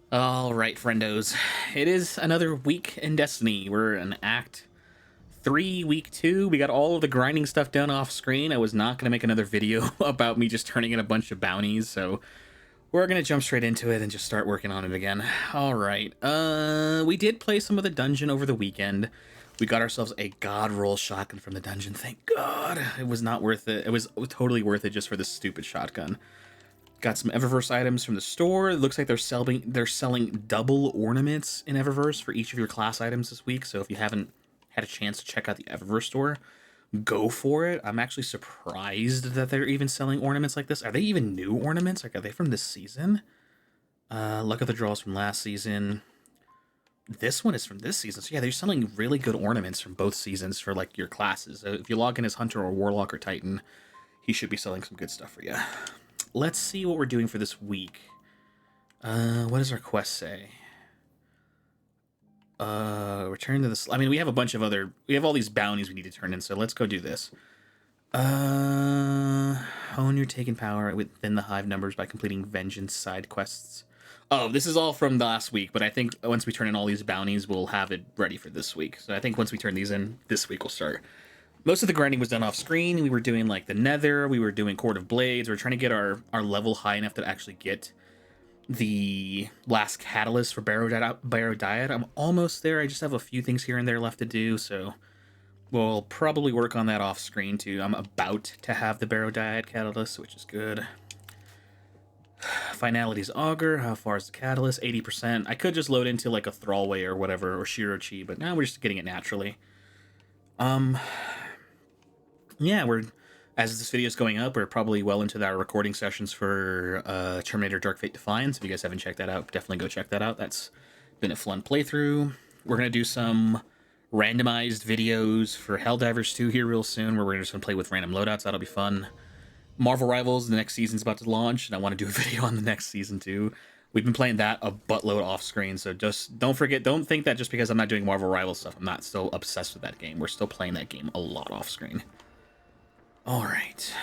All right, friendos. It is another week in Destiny. We're in Act 3, Week 2. We got all of the grinding stuff done off screen. I was not going to make another video about me just turning in a bunch of bounties, so we're going to jump straight into it and just start working on it again. All right. We did play some of the dungeon over the weekend. We got ourselves a god roll shotgun from the dungeon. Thank God. It was not worth it. It was totally worth it just for this stupid shotgun. Got some Eververse items from the store. It looks like they're selling double ornaments in Eververse for each of your class items this week. So if you haven't had a chance to check out the Eververse store, go for it. I'm actually surprised that they're even selling ornaments like this. Are they even new ornaments? Like, are they from this season? Luck of the Draws from last season. This one is from this season. So yeah, they're selling really good ornaments from both seasons for like your classes. If you log in as Hunter or Warlock or Titan, he should be selling some good stuff for you. Let's see what we're doing for this week. What does our quest say? Return to this. I mean, we have a bunch of other. We have all these bounties we need to turn in, so let's go do this. Hone your taken power within the hive numbers by completing vengeance side quests. Oh, this is all from last week, but I think once we turn in all these bounties, we'll have it ready for this week. So I think once we turn these in, this week we'll start. Most of the grinding was done off screen. We were doing like the Nether, we were doing Court of Blades. We were trying to get our level high enough to actually get the last catalyst for Barrow Diet. I'm almost there. I just have a few things here and there left to do, so we'll probably work on that off screen too. I'm about to have the Barrow Diet catalyst, which is good. Finality's Augur. How far is the catalyst? 80%. I could just load into like a Thrallway or whatever, or Shirochi, but now we're just getting it naturally. Yeah, as this video is going up, we're probably well into our recording sessions for Terminator Dark Fate Defiance. If you guys haven't checked that out, definitely go check that out. That's been a fun playthrough. We're going to do some randomized videos for Helldivers 2 here real soon, where we're just going to play with random loadouts. That'll be fun. Marvel Rivals, the next season's about to launch, and I want to do a video on the next season too. We've been playing that a buttload off screen, so just don't think that just because I'm not doing Marvel Rivals stuff, I'm not still obsessed with that game. We're still playing that game a lot off screen. All right.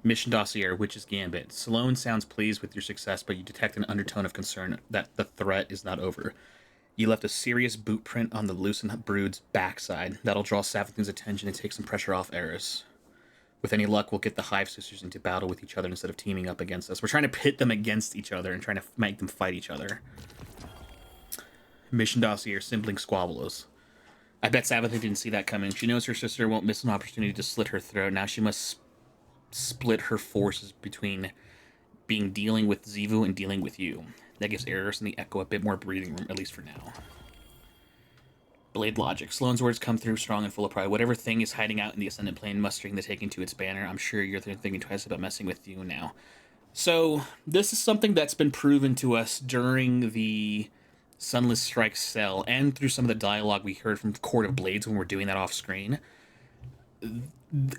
Mission dossier, Witch's Gambit. Sloane sounds pleased with your success, but you detect an undertone of concern that the threat is not over. You left a serious boot print on the Lucent Brood's backside. That'll draw Savathuns' attention and take some pressure off Eris. With any luck, we'll get the Hive Sisters into battle with each other instead of teaming up against us. We're trying to pit them against each other and trying to make them fight each other. Mission dossier, Sibling Squabbles. I bet Savathuns didn't see that coming. She knows her sister won't miss an opportunity to slit her throat. Now she must split her forces between dealing with Xivu and dealing with you. That gives Eris and the Echo a bit more breathing room, at least for now. Blade Logic. Sloane's words come through strong and full of pride. Whatever thing is hiding out in the Ascendant Plane, mustering the taking to its banner, I'm sure you're thinking twice about messing with you now. So, this is something that's been proven to us during the Sunless Strike cell and through some of the dialogue we heard from Court of Blades when we're doing that off screen.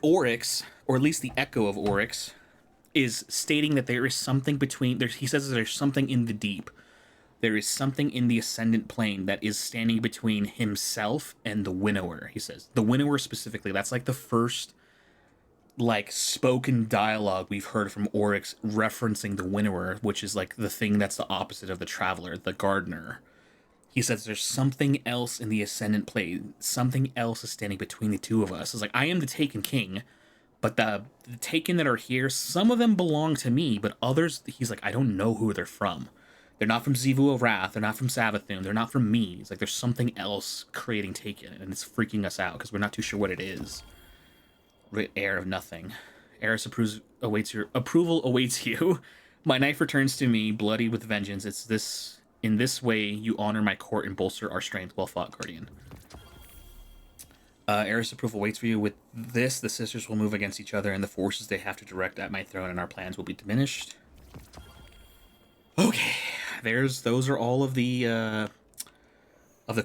Oryx, or at least the Echo of Oryx, is stating that there is something between. He says that there's something in the deep. There is something in the Ascendant Plane that is standing between himself and the Winnower, he says. The Winnower specifically, that's like the first like spoken dialogue we've heard from Oryx referencing the Winnower, which is like the thing that's the opposite of the Traveler, the Gardener. He says there's something else in the Ascendant Plane. Something else is standing between the two of us. It's like, I am the Taken King, but the Taken that are here, some of them belong to me, but others, he's like, I don't know who they're from. They're not from Xivu of Wrath. They're not from Savathun. They're not from me. It's like there's something else creating Taken, and it's freaking us out because we're not too sure what it is. Air of Nothing. Eris approval awaits you. My knife returns to me, bloody with vengeance. In this way, you honor my court and bolster our strength. Well fought, Guardian. Eris approval waits for you. With this, the sisters will move against each other, and the forces they have to direct at my throne and our plans will be diminished. Okay, those are all of the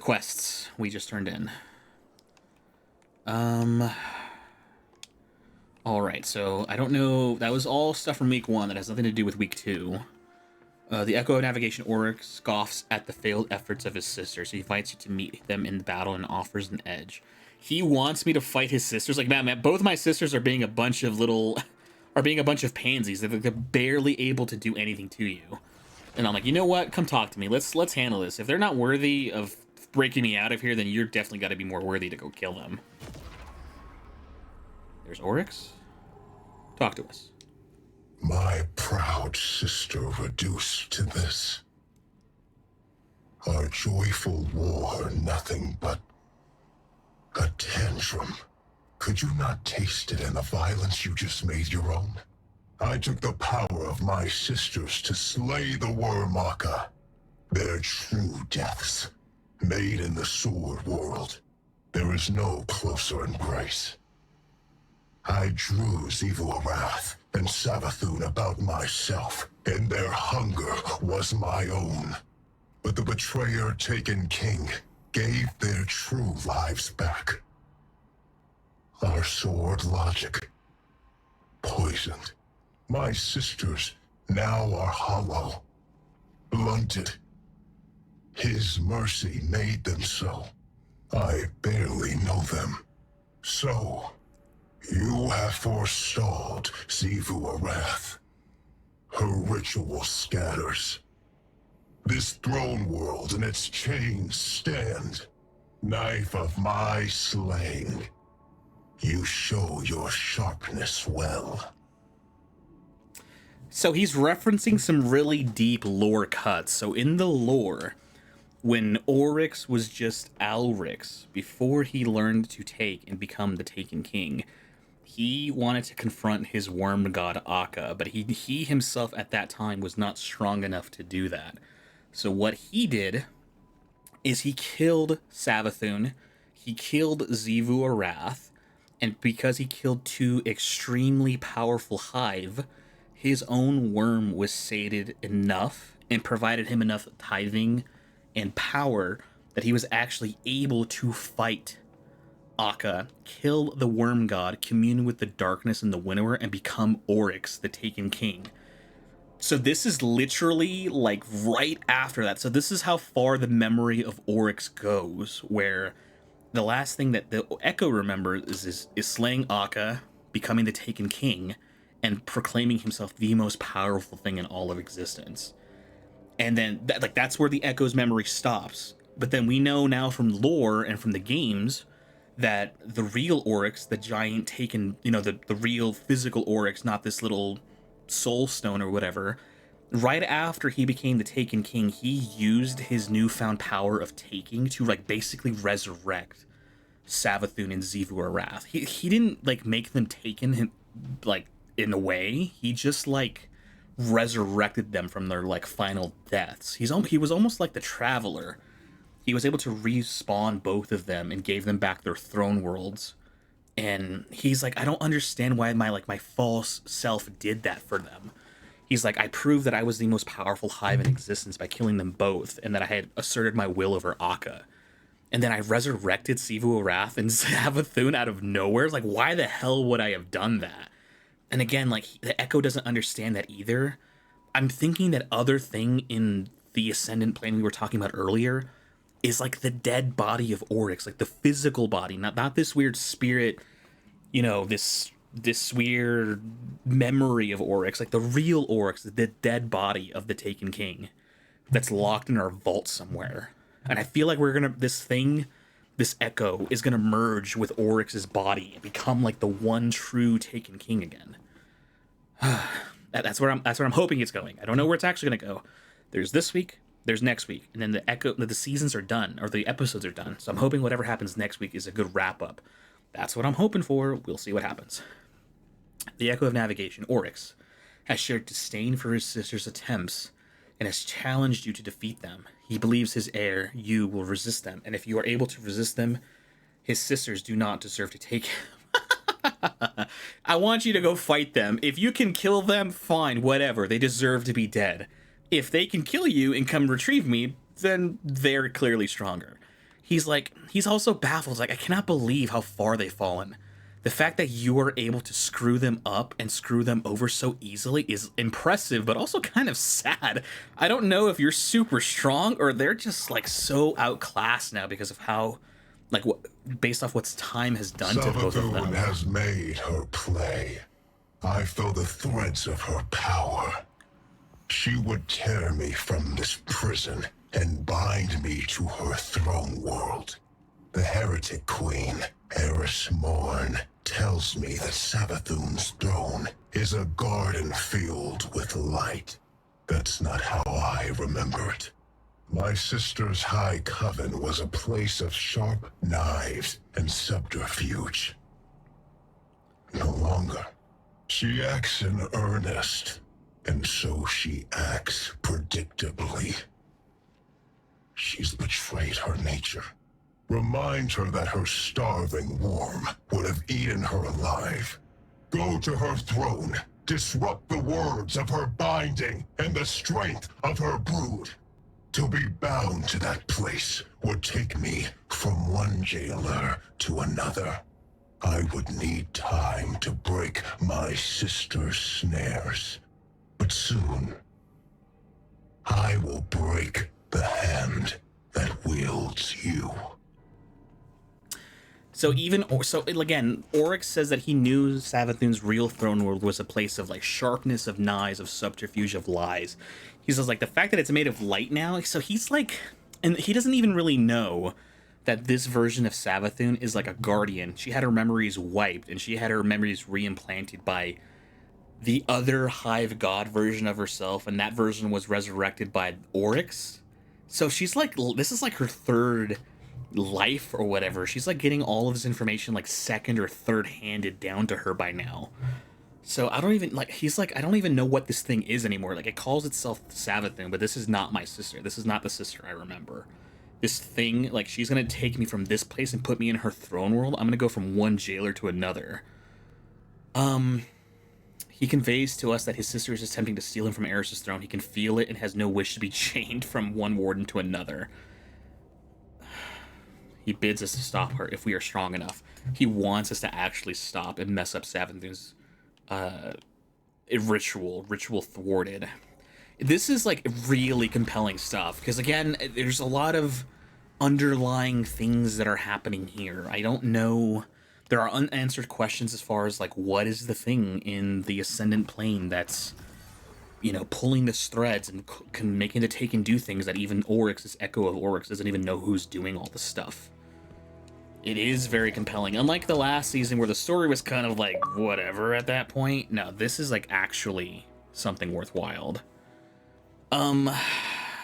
quests we just turned in. All right, so I don't know. That was all stuff from week 1 that has nothing to do with week 2. The Echo of Navigation Oryx scoffs at the failed efforts of his sister, so he invites you to meet them in battle and offers an edge. He wants me to fight his sisters. Like, man, both my sisters are being a bunch of little are being a bunch of pansies. They're barely able to do anything to you. And I'm like, you know what? Come talk to me. Let's handle this. If they're not worthy of breaking me out of here, then you're definitely got to be more worthy to go kill them. There's Oryx. Talk to us. My proud sister reduced to this. Our joyful war, nothing but a tantrum. Could you not taste it in the violence you just made your own? I took the power of my sisters to slay the Wormaka. Their true deaths, made in the sword world. There is no closer embrace. I drew Xivu-Arath and Savathun about myself, and their hunger was my own. But the betrayer taken king gave their true lives back. Our sword logic, poisoned. My sisters now are hollow, blunted. His mercy made them so. I barely know them. So, you have forestalled Xivu-Arath. Her ritual scatters. This throne world and its chains stand. Knife of my slaying. You show your sharpness well. So he's referencing some really deep lore cuts. So in the lore, when Oryx was just Alryx, before he learned to take and become the Taken King, he wanted to confront his worm god Akka, but he himself at that time was not strong enough to do that. So what he did is he killed Savathun, he killed Xivu-Arath, and because he killed two extremely powerful hive, his own worm was sated enough and provided him enough tithing and power that he was actually able to fight Akka, kill the worm god, commune with the darkness and the winnower, and become Oryx, the Taken King. So this is literally like right after that. So this is how far the memory of Oryx goes, where the last thing that the Echo remembers is slaying Akka, becoming the Taken King, and proclaiming himself the most powerful thing in all of existence. And then that's where the Echo's memory stops. But then we know now from lore and from the games that the real Oryx, the giant Taken, the real physical Oryx, not this little soul stone or whatever, right after he became the Taken King, he used his newfound power of taking to basically resurrect Savathun and Xivu-Arath. He didn't make them taken him in a way. He just resurrected them from their final deaths. He was almost like the Traveler. He was able to respawn both of them and gave them back their throne worlds. And he's like, I don't understand why my false self did that for them. He's like, I proved that I was the most powerful hive in existence by killing them both, and that I had asserted my will over Akka. And then I resurrected Xivu-Arath and Savathun out of nowhere. It's why the hell would I have done that? And again, the Echo doesn't understand that either. I'm thinking that other thing in the Ascendant plane we were talking about earlier is the dead body of Oryx, the physical body, not this weird spirit, this weird memory of Oryx, the real Oryx, the dead body of the Taken King that's locked in our vault somewhere. And I feel like this Echo is gonna merge with Oryx's body and become the one true Taken King again. That's where I'm hoping it's going. I don't know where it's actually gonna go. There's this week, there's next week, and then the seasons are done, or the episodes are done. So I'm hoping whatever happens next week is a good wrap up. That's what I'm hoping for. We'll see what happens. The Echo of Navigation, Oryx, has shared disdain for his sister's attempts and has challenged you to defeat them. He believes his heir, you, will resist them, and if you are able to resist them, his sisters do not deserve to take him. I want you to go fight them. If you can kill them, fine, whatever. They deserve to be dead. If they can kill you and come retrieve me, then they're clearly stronger. He's also baffled. I cannot believe how far they've fallen. The fact that you are able to screw them up and screw them over so easily is impressive, but also kind of sad. I don't know if you're super strong or they're just so outclassed now because of how, based off what time has done to both of them. Savathun has made her play. I felt the threads of her power. She would tear me from this prison and bind me to her throne world. The heretic queen, Eris, tells me that Savathun's throne is a garden filled with light. That's not how I remember it. My sister's high coven was a place of sharp knives and subterfuge. No longer. She acts in earnest, and so she acts predictably. She's betrayed her nature. Remind her that her starving worm would have eaten her alive. Go to her throne, disrupt the words of her binding and the strength of her brood. To be bound to that place would take me from one jailer to another. I would need time to break my sister's snares. But soon, I will break the hand that wields you. So again, Oryx says that he knew Savathun's real throne world was a place of like sharpness of knives, of subterfuge, of lies. He says like the fact that it's made of light now, so he's like, and he doesn't even really know that this version of Savathun is like a guardian. She had her memories wiped, and she had her memories reimplanted by the other Hive God version of herself, and that version was resurrected by Oryx. So she's like, this is like her third life or whatever. She's like getting all of this information like second or third handed down to her by now. So I don't even like, he's like, I don't even know what this thing is anymore. Like it calls itself Savathun, but this is not my sister. This is not the sister I remember. This thing, like she's gonna take me from this place and put me in her throne world. I'm gonna go from one jailer to another. He conveys to us that his sister is attempting to steal him from Eris' throne. He can feel it and has no wish to be chained from one warden to another. He bids us to stop her if we are strong enough. He wants us to actually stop and mess up Savathun's ritual thwarted. This is like really compelling stuff because again, there's a lot of underlying things that are happening here. I don't know. There are unanswered questions as far as like what is the thing in the Ascendant Plane that's, you know, pulling this threads and can making it take and do things that even Oryx, this echo of Oryx, doesn't even know who's doing all this stuff. It is very compelling. Unlike the last season where the story was kind of like whatever at that point. No, this is like actually something worthwhile.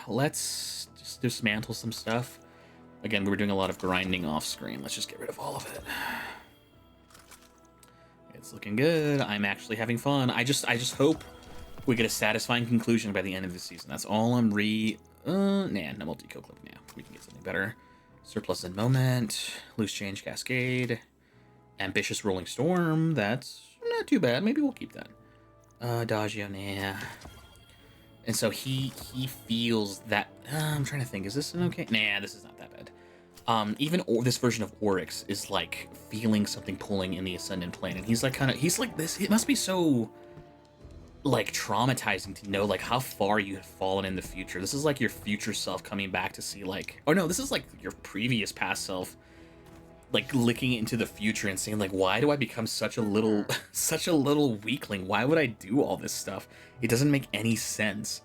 Let's just dismantle some stuff. Again, we were doing a lot of grinding off screen. Let's just get rid of all of it. It's looking good. I'm actually having fun. I just hope we get a satisfying conclusion by the end of the season. That's all I'm no multi-kill clip now. We can get something better. Surplus in Moment, Loose Change Cascade, Ambitious Rolling Storm. That's not too bad. Maybe we'll keep that. Adagio, nah. And so he feels that. I'm trying to think. Is this an okay? Nah, this is not that bad. Even this version of Oryx is like feeling something pulling in the Ascendant Plane, and he's like this. It must be so like traumatizing to know like how far you have fallen in the future. This is like your future self coming back to see like, oh no, this is like your previous past self like looking into the future and saying like, why do I become such a little weakling? Why would I do all this stuff? It doesn't make any sense.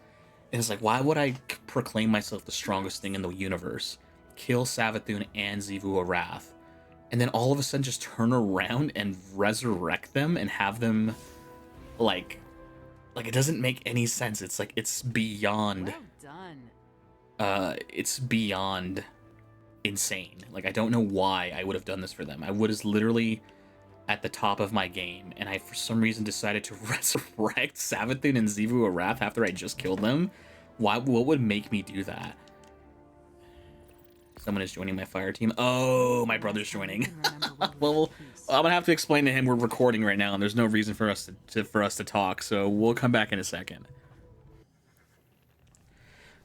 And it's like, why would I proclaim myself the strongest thing in the universe, kill Savathun and Xivu Arath, and then all of a sudden just turn around and resurrect them and have them like it doesn't make any sense. It's like it's beyond it's beyond insane. Like I don't know why I would have done this for them. I was literally at the top of my game, and I for some reason decided to resurrect Savathun and Xivu Arath after I just killed them. What would make me do that? Someone is joining my fire team. Oh, my brother's joining. Well, I'm gonna have to explain to him we're recording right now, and there's no reason for us to talk. So we'll come back in a second.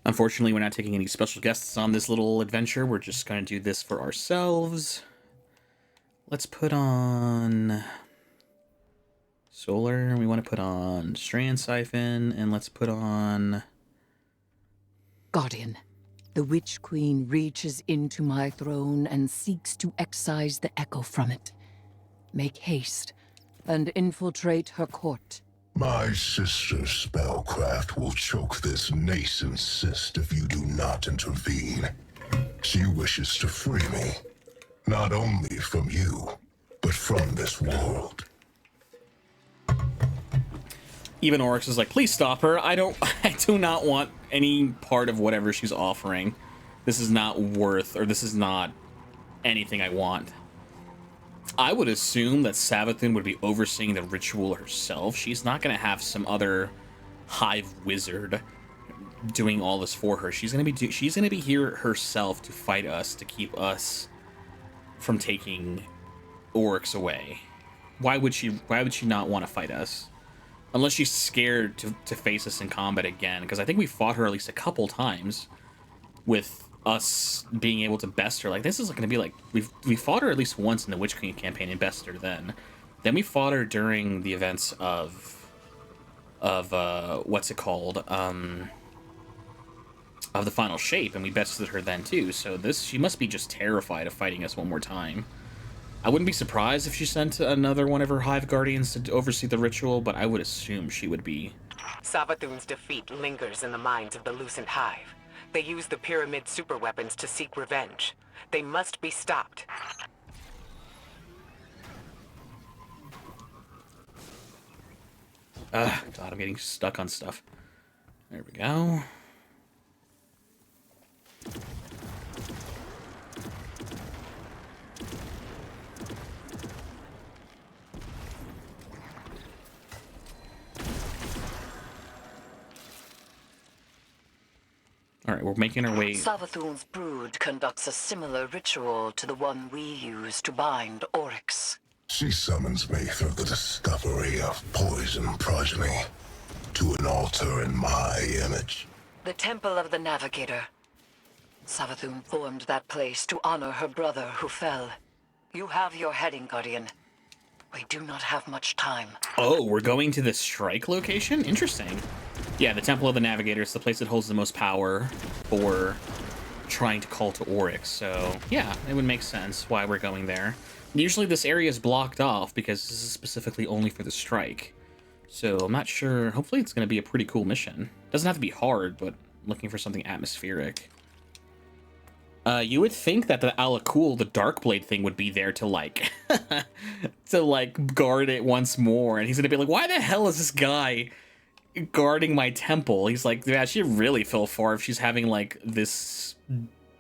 Unfortunately, we're not taking any special guests on this little adventure. We're just gonna do this for ourselves. Let's put on Solar. We want to put on Strand Siphon, and let's put on Guardian. The Witch Queen reaches into my throne and seeks to excise the echo from it. Make haste. and infiltrate her court. My sister's spellcraft will choke this nascent cyst if you do not intervene. She wishes to free me, not only from you, but from this world. Even Oryx is like, please stop her. I do not want any part of whatever she's offering. This is not worth, or this is not anything I want. I would assume that Savathun would be overseeing the ritual herself. She's not going to have some other hive wizard doing all this for her. She's going to be here herself to fight us, to keep us from taking Oryx away. Why would she not want to fight us? Unless she's scared to face us in combat again, because I think we fought her at least a couple times with us being able to best her. Like, this is going to be like, we fought her at least once in the Witch Queen campaign and bested her then. Then we fought her during the events of what's it called? Of the Final Shape, and we bested her then too. So she must be just terrified of fighting us one more time. I wouldn't be surprised if she sent another one of her Hive Guardians to oversee the ritual, but I would assume she would be. Savathun's defeat lingers in the minds of the Lucent Hive. They use the Pyramid superweapons to seek revenge. They must be stopped. God, I'm getting stuck on stuff. There we go. Alright, we're making our way. Savathun's brood conducts a similar ritual to the one we use to bind Oryx. She summons me through the discovery of poison progeny to an altar in my image. The Temple of the Navigator. Savathun formed that place to honor her brother who fell. You have your heading, Guardian. We do not have much time. Oh, we're going to the strike location? Interesting. Yeah, the Temple of the Navigator is the place that holds the most power for trying to call to Oryx. So, yeah, it would make sense why we're going there. Usually this area is blocked off because this is specifically only for the strike. So, I'm not sure. Hopefully it's going to be a pretty cool mission. Doesn't have to be hard, but looking for something atmospheric. You would think that the Alakul, the Darkblade thing, would be there to, like, guard it once more. And he's going to be like, why the hell is this guy guarding my temple? He's like, yeah, she really fell far if she's having, like, this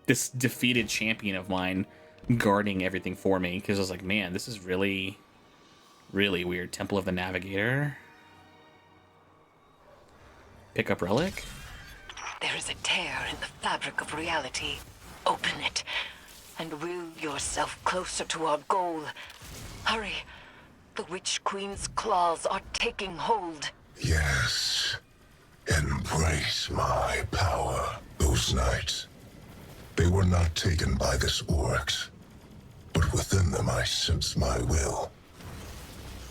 defeated champion of mine guarding everything for me. Because I was like, man, this is really, really weird. Temple of the Navigator. Pick up relic. There is a tear in the fabric of reality. Open it, and will yourself closer to our goal. Hurry. The Witch Queen's claws are taking hold. Yes. Embrace my power. Those nights, they were not taken by this Oryx, but within them I sense my will.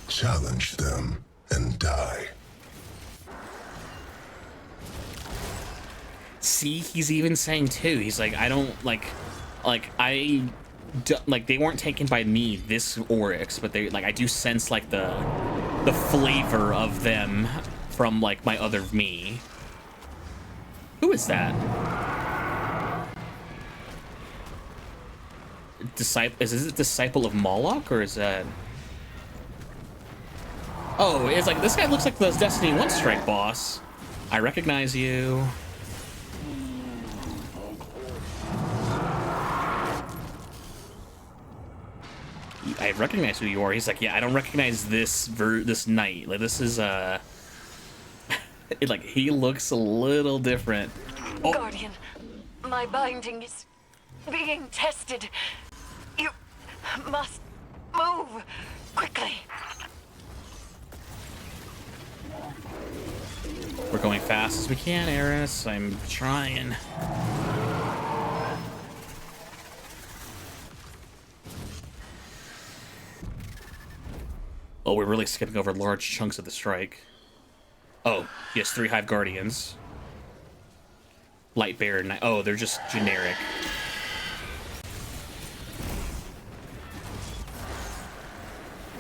Challenge them and die. See, he's even saying too. He's like, I don't like they weren't taken by me, this Oryx, but they I do sense like the flavor of them from like my other me. Who is that? Is this a disciple of Moloch, or is that? Oh, it's like this guy looks like the Destiny 1 strike boss. I recognize you. I recognize who you are. He's like, yeah, I don't recognize this knight. Like, this is like, he looks a little different. Oh. Guardian, my binding is being tested. You must move quickly. We're going fast as we can, Eris. I'm trying. Oh, we're really skipping over large chunks of the strike. Oh, yes, 3 Hive Guardians. Light Bearer and oh, they're just generic.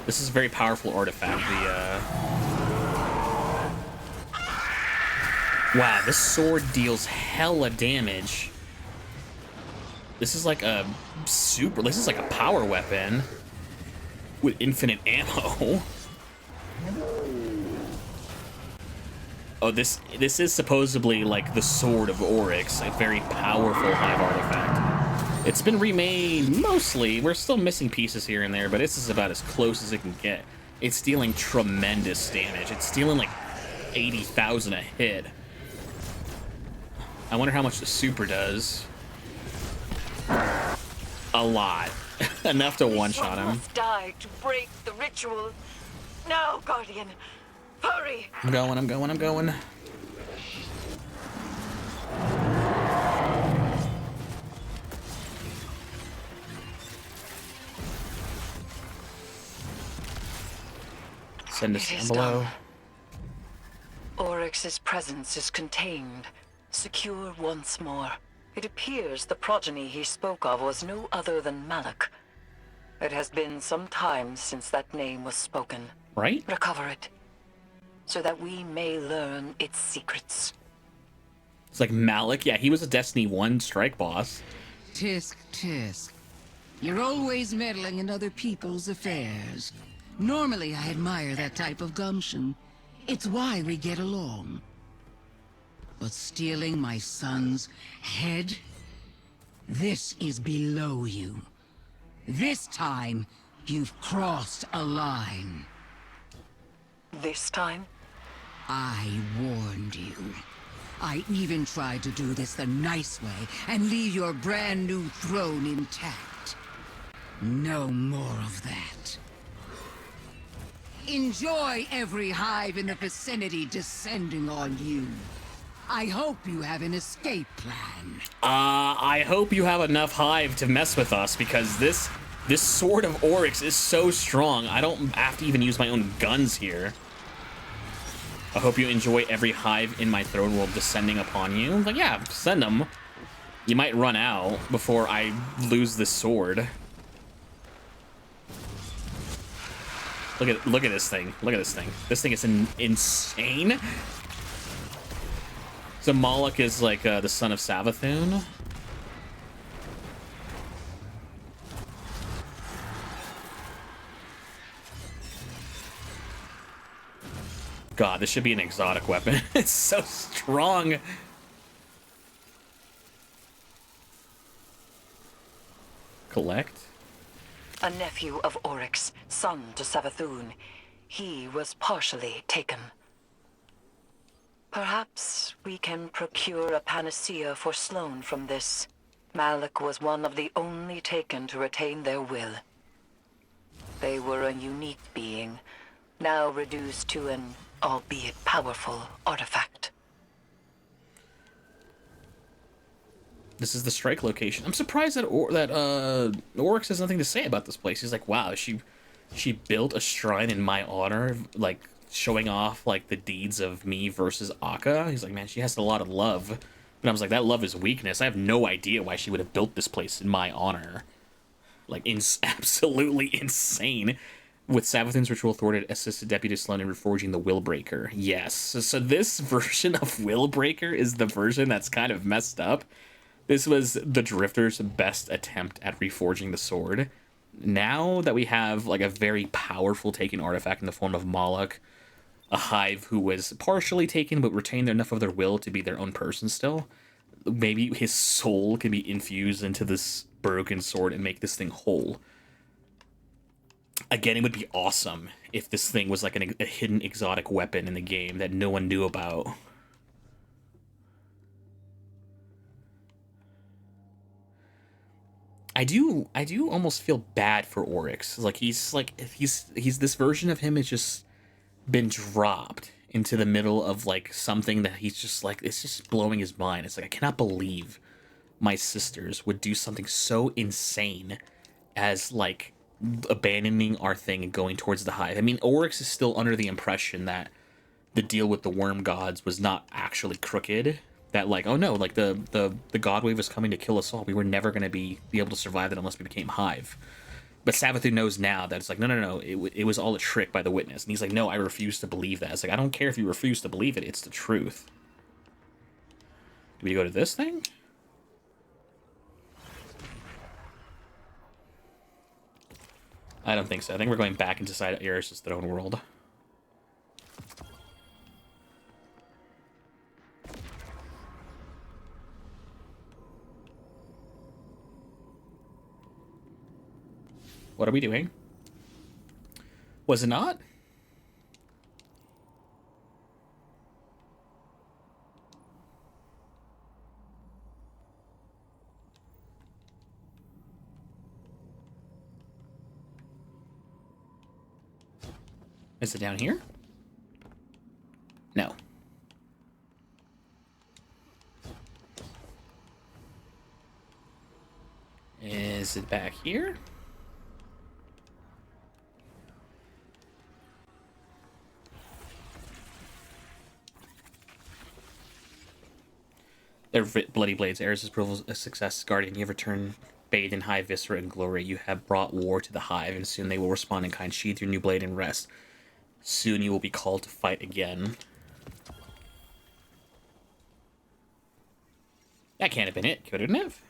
This is a very powerful artifact. Wow, this sword deals hella damage. This is like a this is like a power weapon with infinite ammo. Oh, this is supposedly like the Sword of Oryx, a very powerful hive artifact. It's been remade mostly. We're still missing pieces here and there, but this is about as close as it can get. It's dealing tremendous damage. It's dealing like 80,000 a hit. I wonder how much the super does. A lot. Enough to one-shot him. Must die to break the ritual. Now, Guardian, hurry! I'm going. Send us down below. Oryx's presence is contained, secure once more. It appears the progeny he spoke of was no other than Malak. It has been some time since that name was spoken. Right? Recover it, so that we may learn its secrets. It's like Malik. Yeah, he was a Destiny 1 strike boss. Tisk, tisk. You're always meddling in other people's affairs. Normally, I admire that type of gumption. It's why we get along. But stealing my son's head? This is below you. This time, you've crossed a line. This time? I warned you. I even tried to do this the nice way and leave your brand new throne intact. No more of that. Enjoy every hive in the vicinity descending on you. I hope you have an escape plan. I hope you have enough hive to mess with us, because this Sword of Oryx is so strong. I don't have to even use my own guns here. I hope you enjoy every hive in my throne world descending upon you. Like, yeah, send them. You might run out before I lose this sword. Look at this thing. Look at this thing. This thing is insane. So Moloch is like the son of Savathun. God, this should be an exotic weapon. It's so strong. Collect. A nephew of Oryx, son to Savathun. He was partially taken. Perhaps we can procure a panacea for Sloane from this. Malak was one of the only taken to retain their will. They were a unique being, now reduced to an, albeit powerful, artifact. This is the strike location. I'm surprised that Oryx has nothing to say about this place. He's like, wow, she built a shrine in my honor, like showing off like the deeds of me versus Akka. He's like, man, she has a lot of love. And I was like, that love is weakness. I have no idea why she would have built this place in my honor. Like, absolutely insane. With Savathun's ritual authority assisted Deputy Sloane in reforging the Willbreaker. Yes. So this version of Willbreaker is the version that's kind of messed up. This was the Drifter's best attempt at reforging the sword. Now that we have like a very powerful taken artifact in the form of Moloch, a hive who was partially taken but retained enough of their will to be their own person still, maybe his soul can be infused into this broken sword and make this thing whole. Again, it would be awesome if this thing was like a hidden exotic weapon in the game that no one knew about. I do almost feel bad for Oryx. He's this version of him has just been dropped into the middle of like something that he's just like, it's just blowing his mind. It's like, I cannot believe my sisters would do something so insane as like abandoning our thing and going towards the hive. I mean, Oryx is still under the impression that the deal with the worm gods was not actually crooked. That like, oh no, like the god wave was coming to kill us all. We were never going to be able to survive it unless we became hive. But Savathun knows now that it's like, no, it was all a trick by the witness. And he's like, no, I refuse to believe that. It's like, I don't care if you refuse to believe it. It's the truth. Do we go to this thing? I don't think so. I think we're going back inside Eris' throne world. What are we doing? Was it not? Is it down here? No. Is it back here? Their bloody blades. Eris' approval a success, Guardian. You have returned bathed in high viscera and glory. You have brought war to the Hive, and soon they will respond in kind. Sheathe your new blade and rest. Soon you will be called to fight again. That can't have been it, couldn't it have?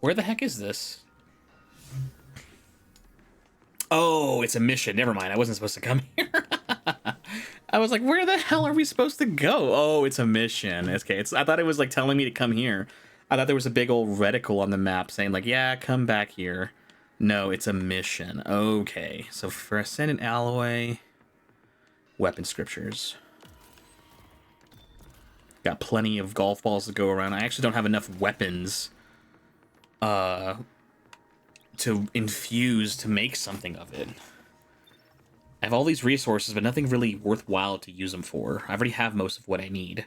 Where the heck is this? Oh, it's a mission. Never mind. I wasn't supposed to come here. I was like, where the hell are we supposed to go? Oh, it's a mission. Okay, I thought it was like telling me to come here. I thought there was a big old reticle on the map saying like, yeah, come back here. No, it's a mission. Okay, so for Ascendant Alloy, weapon scriptures. Got plenty of golf balls to go around. I actually don't have enough weapons to infuse to make something of it. I have all these resources, but nothing really worthwhile to use them for. I already have most of what I need.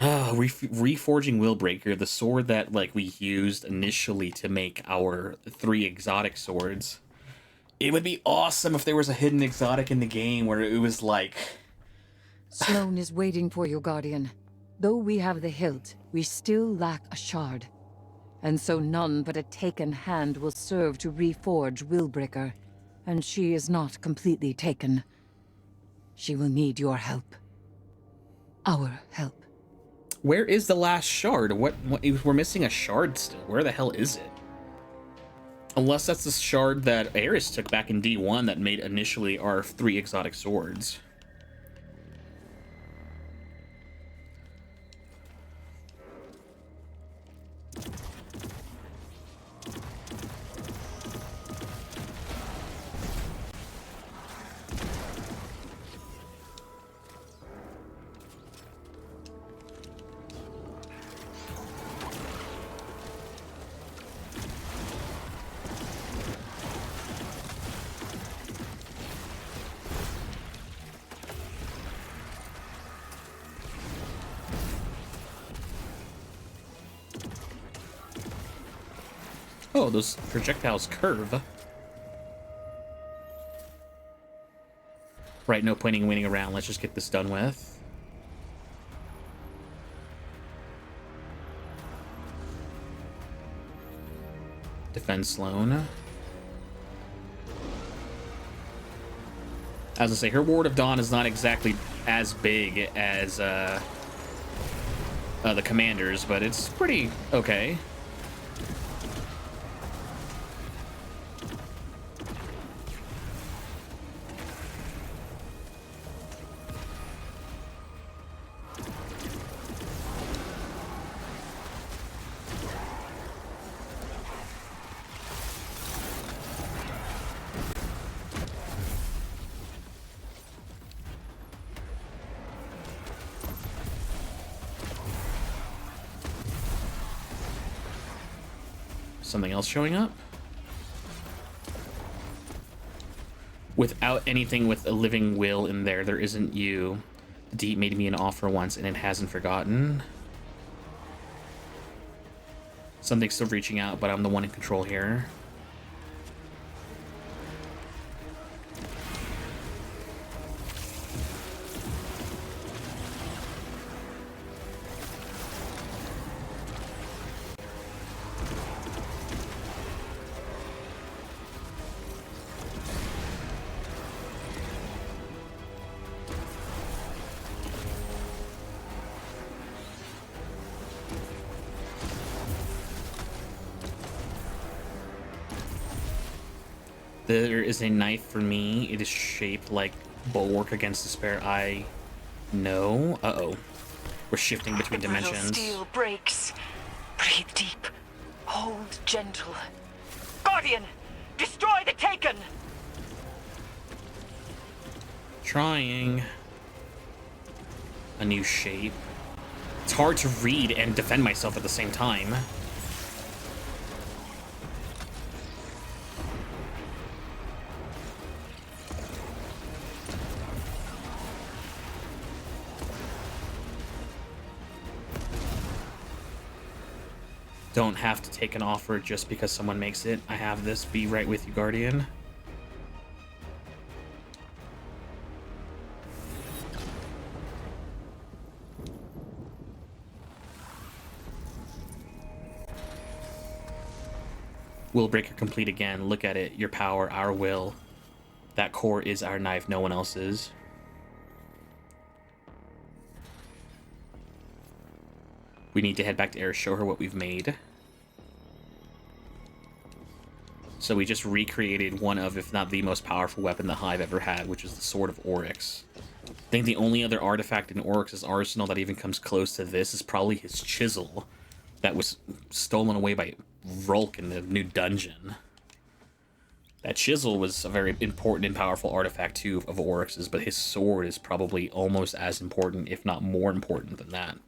Reforging Willbreaker, the sword that like we used initially to make our 3 exotic swords. It would be awesome if there was a hidden exotic in the game where it was like... Sloane is waiting for you, Guardian. Though we have the hilt, we still lack a shard. And so none but a taken hand will serve to reforge Willbreaker. And she is not completely taken. She will need your help. Our help. Where is the last shard? What we're missing a shard still. Where the hell is it? Unless that's the shard that Eris took back in D1 that made initially our 3 exotic swords. Oh, those projectiles curve. Right, no pointing and waiting around. Let's just get this done with. Defend Sloane. As I say, her Ward of Dawn is not exactly as big as the Commander's, but it's pretty okay. Something else showing up? Without anything with a living will in there, there isn't you. The Deep made me an offer once and it hasn't forgotten. Something's still reaching out, but I'm the one in control here. There is a knife for me. It is shaped like bulwark against despair. I know. Uh-oh. We're shifting between The brittle dimensions. steel breaks. Breathe deep. Hold gentle. Guardian! Destroy the Taken! Trying. A new shape. It's hard to read and defend myself at the same time. Don't have to take an offer just because someone makes it. I have this. Be right with you, Guardian. Willbreaker complete again. Look at it. Your power, our will. That core is our knife, no one else's. We need to head back to Eris, show her what we've made. So we just recreated one of, if not the most powerful weapon the Hive ever had, which is the Sword of Oryx. I think the only other artifact in Oryx's arsenal that even comes close to this is probably his chisel that was stolen away by Rolk in the new dungeon. That chisel was a very important and powerful artifact too of Oryx's, but his sword is probably almost as important, if not more important than that.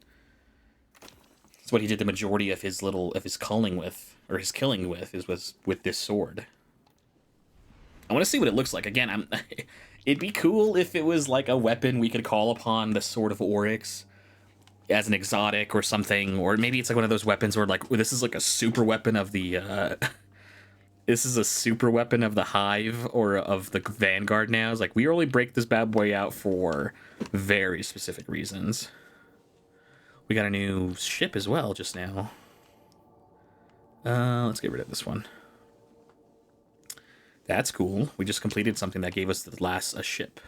It's what he did the majority of his culling with, or his killing with, was with this sword. I want to see what it looks like. Again, it'd be cool if it was like a weapon we could call upon the Sword of Oryx as an exotic or something, or maybe it's like one of those weapons where like this is like a super weapon of the this is a super weapon of the Hive or of the Vanguard now. It's like we only break this bad boy out for very specific reasons. We got a new ship as well just now. Let's get rid of this one. That's cool. We just completed something that gave us the last ship.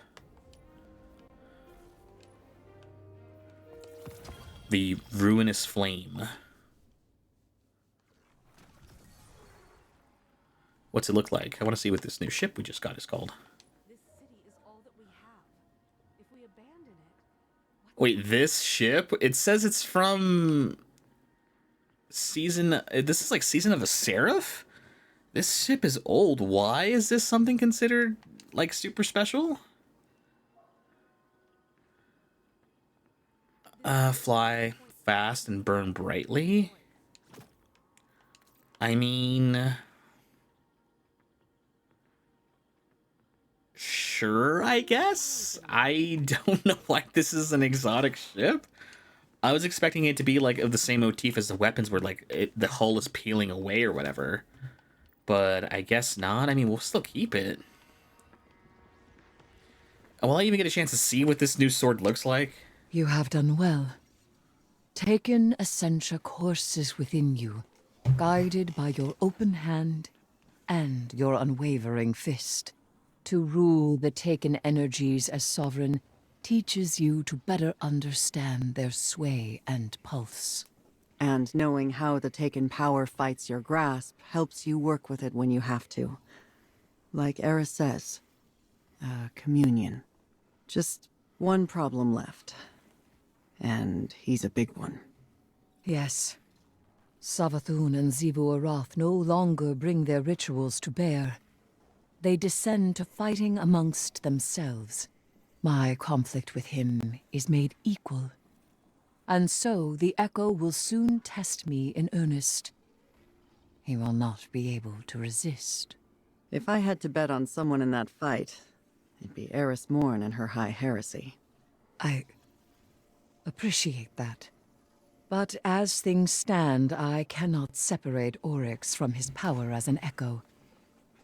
The Ruinous Flame. What's it look like? I want to see what this new ship we just got is called. This city is all that we have. If we abandon it... Wait, this ship? It says it's from season... This is like Season of a Seraph? This ship is old. Why is this something considered like super special? Fly fast and burn brightly. I mean, sure, I guess. I don't know why this is an exotic ship. I was expecting it to be like of the same motif as the weapons, where like the hull is peeling away or whatever. But I guess not. I mean, we'll still keep it. Will I even get a chance to see what this new sword looks like? You have done well. Taken Essentia courses within you, guided by your open hand and your unwavering fist. To rule the Taken energies as sovereign teaches you to better understand their sway and pulse. And knowing how the Taken power fights your grasp helps you work with it when you have to. Like Eris says, communion. Just one problem left. And he's a big one. Yes. Savathun and Xivu Arath no longer bring their rituals to bear. They descend to fighting amongst themselves. My conflict with him is made equal. And so the Echo will soon test me in earnest. He will not be able to resist. If I had to bet on someone in that fight, it'd be Eris Morn and her high heresy. I appreciate that. But as things stand, I cannot separate Oryx from his power as an Echo.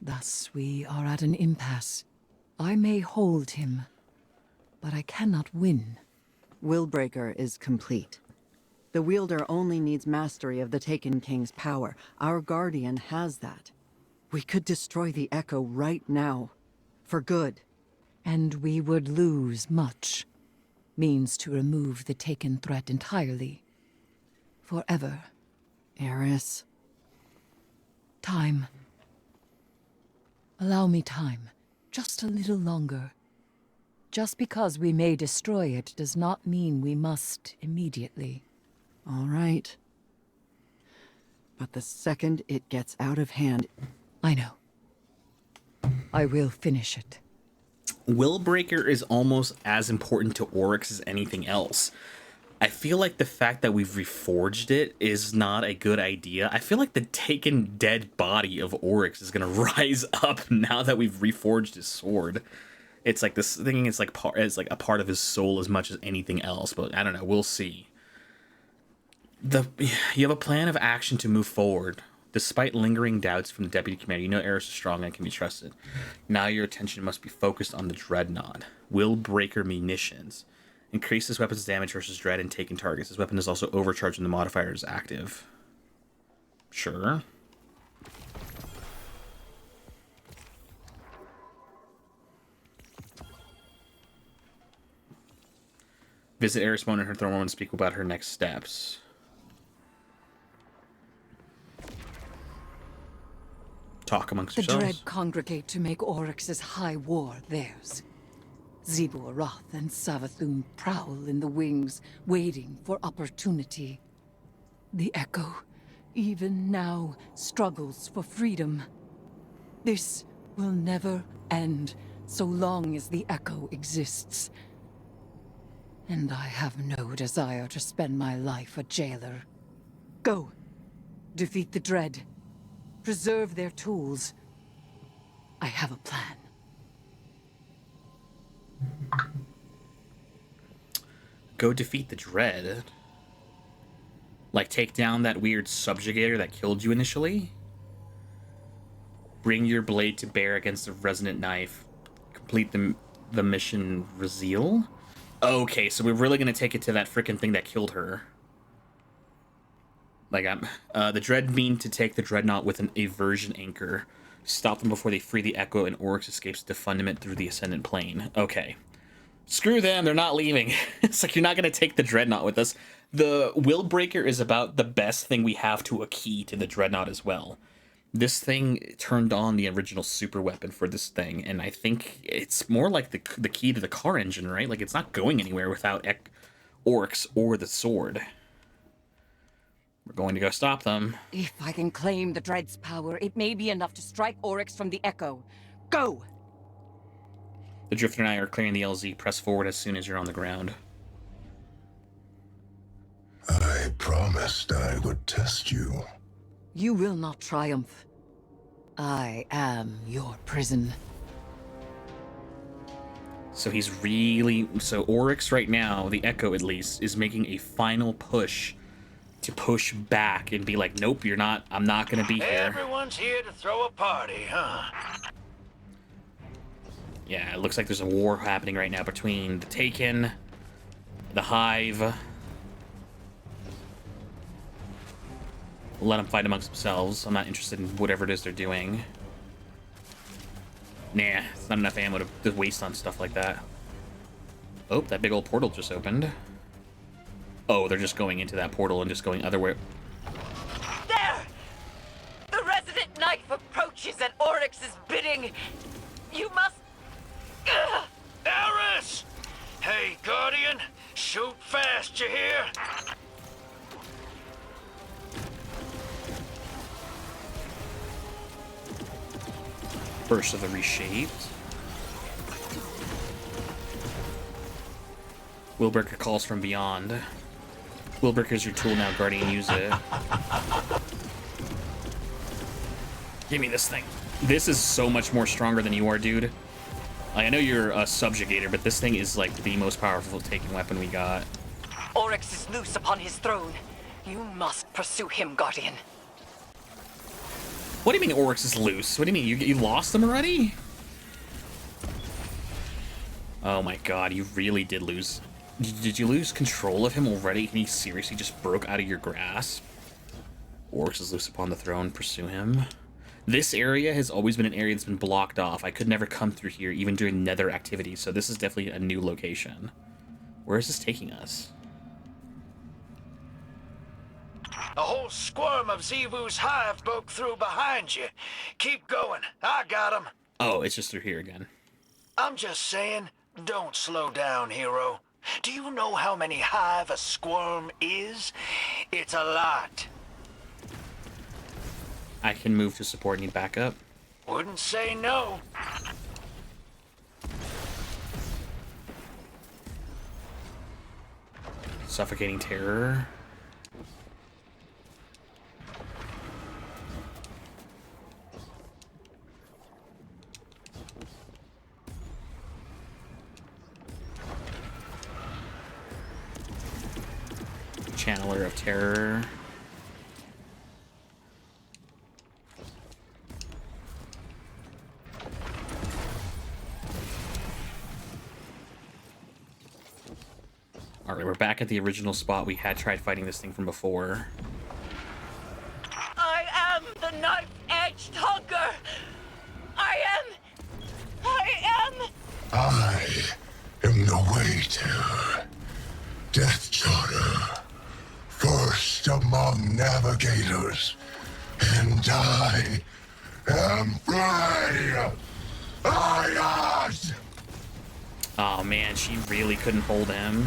Thus, we are at an impasse. I may hold him, but I cannot win. Willbreaker is complete. The wielder only needs mastery of the Taken King's power. Our Guardian has that. We could destroy the Echo right now. For good. And we would lose much. Means to remove the Taken threat entirely. Forever. Eris. Time. Allow me time. Just a little longer. Just because we may destroy it does not mean we must immediately. All right. But the second it gets out of hand... I know. I will finish it. Willbreaker is almost as important to Oryx as anything else. I feel like the fact that we've reforged it is not a good idea. I feel like the taken dead body of Oryx is going to rise up now that we've reforged his sword. It's like this thing is like a part of his soul as much as anything else, but I don't know, we'll see. You have a plan of action to move forward. Despite lingering doubts from the deputy commander, you know Eris is strong and can be trusted. Now your attention must be focused on the Dreadnought. Willbreaker munitions. Increase this weapon's damage versus dread and taken targets. This weapon is also overcharged when the modifier is active. Sure. Visit Eris Moan and her throne and speak about her next steps. Talk amongst The yourselves. Dread congregate to make Oryx's high war theirs. Zebu Arath and Savathun prowl in the wings, waiting for opportunity. The Echo, even now, struggles for freedom. This will never end so long as the Echo exists. And I have no desire to spend my life a jailer. Go. Defeat the Dread. Preserve their tools. I have a plan. Go defeat the Dread? Like take down that weird subjugator that killed you initially? Bring your blade to bear against the resonant knife. Complete the mission Rezeal? Okay, so we're really gonna take it to that frickin' thing that killed her. Like, the Dread mean to take the Dreadnought with an aversion anchor. Stop them before they free the Echo and Oryx escapes defundament through the Ascendant Plane. Okay. Screw them, they're not leaving. It's like, you're not gonna take the Dreadnought with us. The Willbreaker is about the best thing we have to a key to the Dreadnought as well. This thing turned on the original super weapon for this thing, and I think it's more like the key to the car engine, right? Like, it's not going anywhere without Oryx or the sword. We're going to go stop them. If I can claim the Dread's power, it may be enough to strike Oryx from the Echo. Go! The Drifter and I are clearing the LZ. Press forward as soon as you're on the ground. I promised I would test you. You will not triumph. I am your prison. So so Oryx right now, the Echo at least, is making a final push to push back and be like, nope, I'm not gonna be here. Everyone's here to throw a party, huh? Yeah, it looks like there's a war happening right now between the Taken, the Hive. Let them fight amongst themselves. I'm not interested in whatever it is they're doing. Nah, it's not enough ammo to waste on stuff like that. Oh, that big old portal just opened. Oh, they're just going into that portal and just going otherwhere. There! The resident knife approaches at Oryx's bidding. You must... Eris! Hey, Guardian, shoot fast, you hear? Burst of the Reshaped. Willbreaker calls from beyond. Willbreaker's your tool now, Guardian. Use it. Give me this thing. This is so much more stronger than you are, dude. Like, I know you're a subjugator, but this thing is like the most powerful taking weapon we got. Oryx is loose upon his throne. You must pursue him, Guardian. What do you mean Oryx is loose? What do you mean? You lost him already? Oh my god, you really did lose. Did you lose control of him already? He seriously just broke out of your grasp? Oryx is loose upon the throne. Pursue him. This area has always been an area that's been blocked off. I could never come through here, even during nether activities, so this is definitely a new location. Where is this taking us? A whole squirm of Zebu's hive broke through behind you. Keep going. I got him. Oh, it's just through here again. I'm just saying, don't slow down, hero. Do you know how many hive a squirm is? It's a lot. I can move to support. Need backup. Wouldn't say no. Suffocating terror. Channeler of terror. Alright, we're back at the original spot we had tried fighting this thing from before. I am the knife-edged hunger. I am the waiter. Death Charter. First among navigators. And I am free. Oh man, she really couldn't hold him.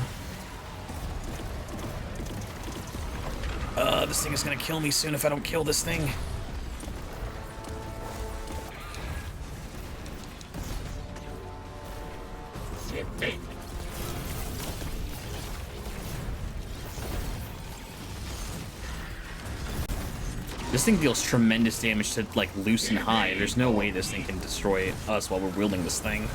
This thing is gonna kill me soon if I don't kill this thing. This thing deals tremendous damage to, like, loose and high. There's no way this thing can destroy us while we're wielding this thing.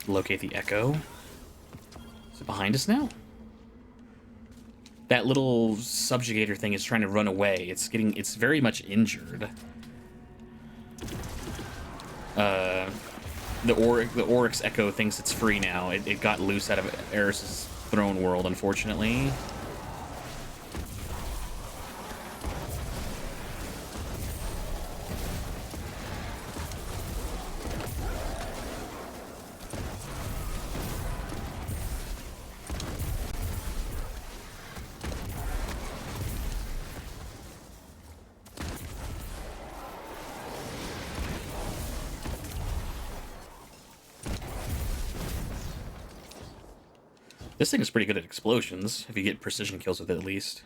Locate the echo. Is it behind us now? That little subjugator thing is trying to run away. It's very much injured. The Oryx echo thinks it's free now. It got loose out of Eris's throne world, unfortunately. This thing is pretty good at explosions, if you get precision kills with it at least.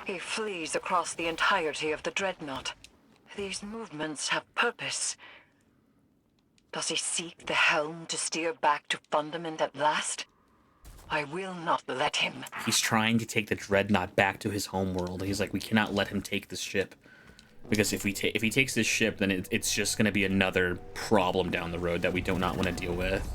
He flees across the entirety of the dreadnought. These movements have purpose. Does he seek the helm to steer back to Fundament at last? I will not let him. He's trying to take the dreadnought back to his homeworld. He's like, we cannot let him take this ship. Because if he takes this ship, then it's just going to be another problem down the road that we do not want to deal with.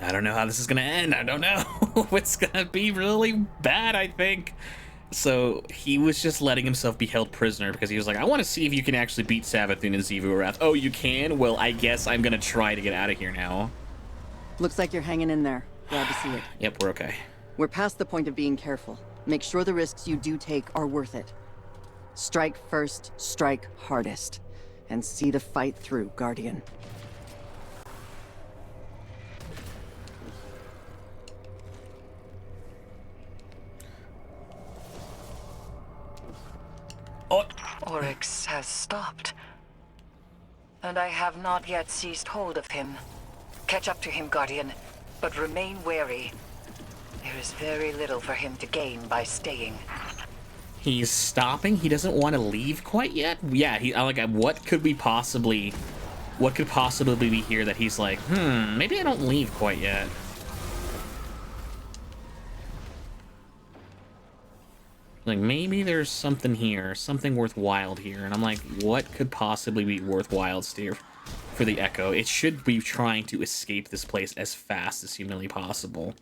I don't know how this is going to end. I don't know. It's going to be really bad, I think. So he was just letting himself be held prisoner because he was like, I want to see if you can actually beat Savathun and Xivu Arath. Oh, you can? Well, I guess I'm going to try to get out of here now. Looks like you're hanging in there. Glad to see it. Yep, we're okay. We're past the point of being careful. Make sure the risks you do take are worth it. Strike first, strike hardest. And see the fight through, Guardian. Oh. Oryx has stopped. And I have not yet seized hold of him. Catch up to him, Guardian, but remain wary. There is very little for him to gain by staying. He's stopping? He doesn't want to leave quite yet? Yeah, what could possibly be here that he's like, maybe I don't leave quite yet. Like, maybe there's something here, something worthwhile here. And I'm like, what could possibly be worthwhile here for the Echo? It should be trying to escape this place as fast as humanly possible.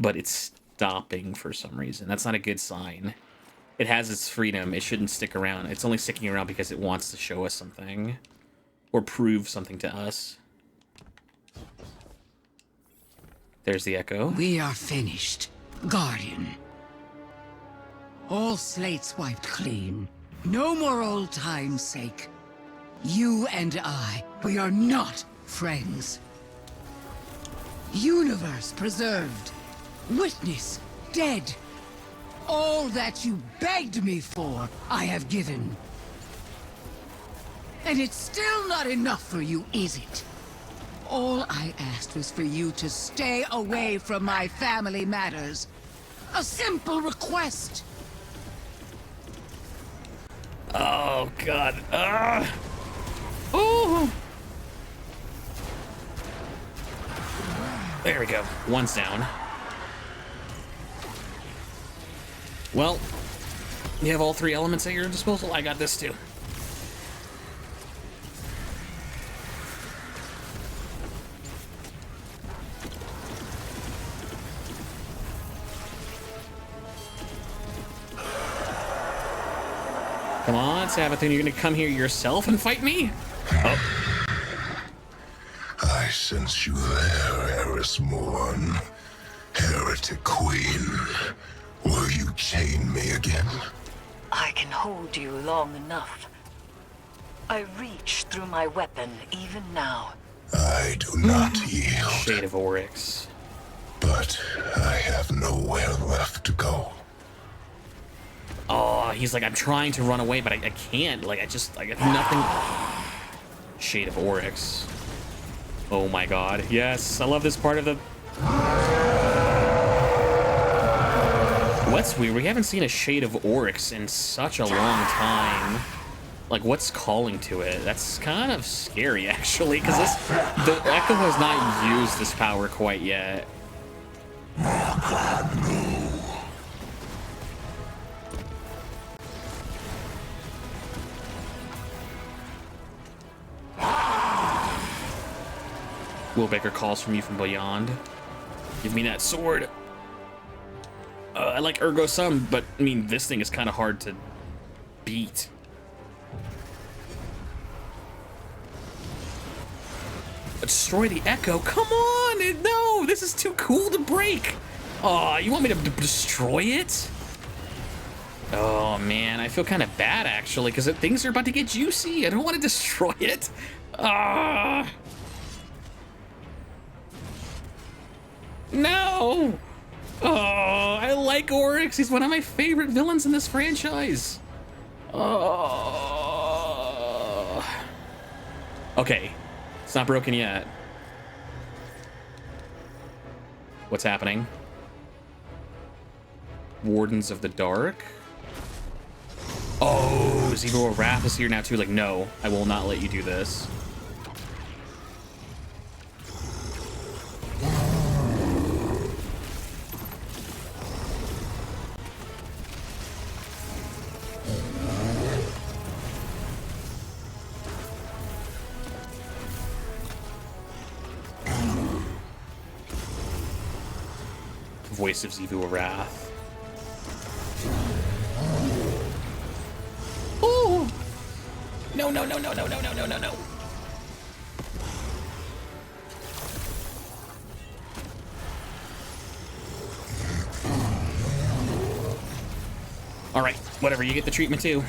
but it's stopping for some reason. That's not a good sign. It has its freedom. It shouldn't stick around. It's only sticking around because it wants to show us something or prove something to us. There's the echo. We are finished, Guardian. All slates wiped clean. No more old time's sake. You and I, we are not friends. Universe preserved. Witness dead. All that you begged me for, I have given. And it's still not enough for you, is it? All I asked was for you to stay away from my family matters. A simple request. Oh, God. Oh! There we go. One's down. Well, you have all three elements at your disposal. I got this too. Come on, Savathun, you're gonna come here yourself and fight me? Oh. I sense you there, Eris Morn. Heretic Queen. Will you chain me again? I can hold you long enough. I reach through my weapon even now. I do not yield. Shade of Oryx. But I have nowhere left to go. Oh, he's like, I'm trying to run away, but I can't. Like, I got nothing. Shade of Oryx. Oh my god. Yes, I love this part of the... What's weird? We haven't seen a Shade of Oryx in such a long time. Like, what's calling to it? That's kind of scary, actually, because the Echo has not used this power quite yet. Willbreaker calls from you from beyond. Give me that sword. I like Ergo some, but I mean, this thing is kind of hard to beat. Destroy the Echo? Come on! No, this is too cool to break. Oh, you want me to destroy it? Oh man, I feel kind of bad actually, because things are about to get juicy. I don't want to destroy it. Ah. No! Oh, I like Oryx. He's one of my favorite villains in this franchise. Oh. Okay. It's not broken yet. What's happening? Wardens of the Dark? Oh, Zero Wrath is here now too. Like, no, I will not let you do this. Voice of Zivu Wrath. Oh! No, no, no, no, no, no, no, no, no, no. All right, whatever, you get the treatment too.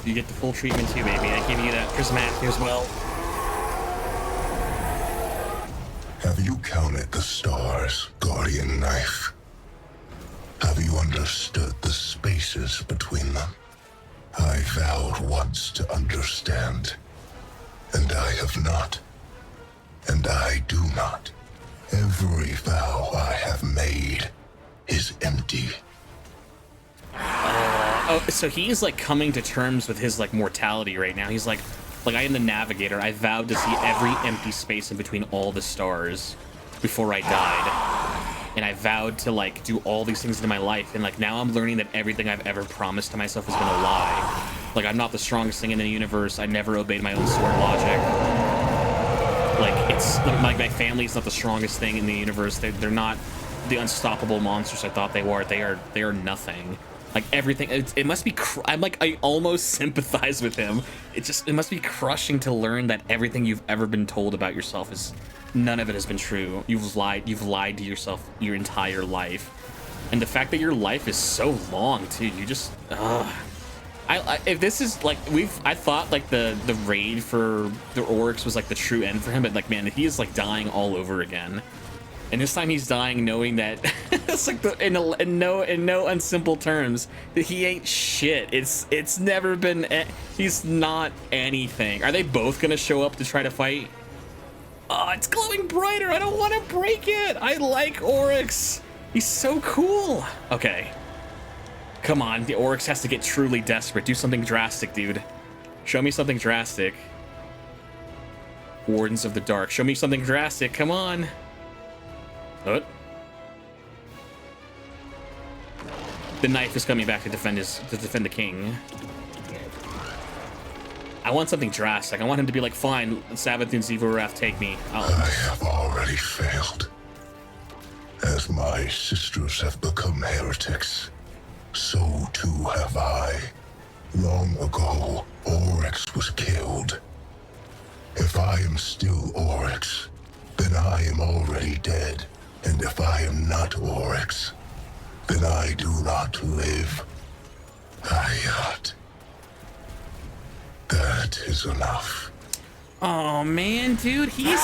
You get the full treatment too, baby. I give you that prismatic as well. Have you counted the stars, Guardian Knife? Have you understood the spaces between them? I vowed once to understand, and I have not. And I do not. Every vow I have made is empty. Oh, so he's like coming to terms with his like mortality right now. He's like I am the navigator. I vowed to see every empty space in between all the stars before I died. and I vowed to like do all these things in my life, and like now I'm learning that everything I've ever promised to myself has been a lie. Like, I'm not the strongest thing in the universe. I never obeyed my own sword logic. Like, it's like my family's not the strongest thing in the universe. They're not the unstoppable monsters I thought they were. They are nothing. Like, everything, it must be, I almost sympathize with him. It must be crushing to learn that everything you've ever been told about yourself is, none of it has been true. You've lied to yourself your entire life. And the fact that your life is so long, too, you just, if this is like, I thought like the raid for the Oryx was like the true end for him, but like, man, he is like dying all over again. And this time he's dying knowing that it's like in no unsimple terms that he ain't shit. It's never been. He's not anything. Are they both gonna show up to try to fight? Oh, it's glowing brighter. I don't want to break it. I like Oryx. He's so cool. Okay. Come on, the Oryx has to get truly desperate. Do something drastic, dude. Show me something drastic. Wardens of the Dark. Show me something drastic. Come on. What? The knife is coming back to defend the king. I want something drastic. I want him to be like, fine, Savathuns, evil wrath, take me. I have already failed. As my sisters have become heretics, so too have I. Long ago, Oryx was killed. If I am still Oryx, then I am already dead. And if I am not Oryx, then I do not live. That is enough. Oh man, dude, he's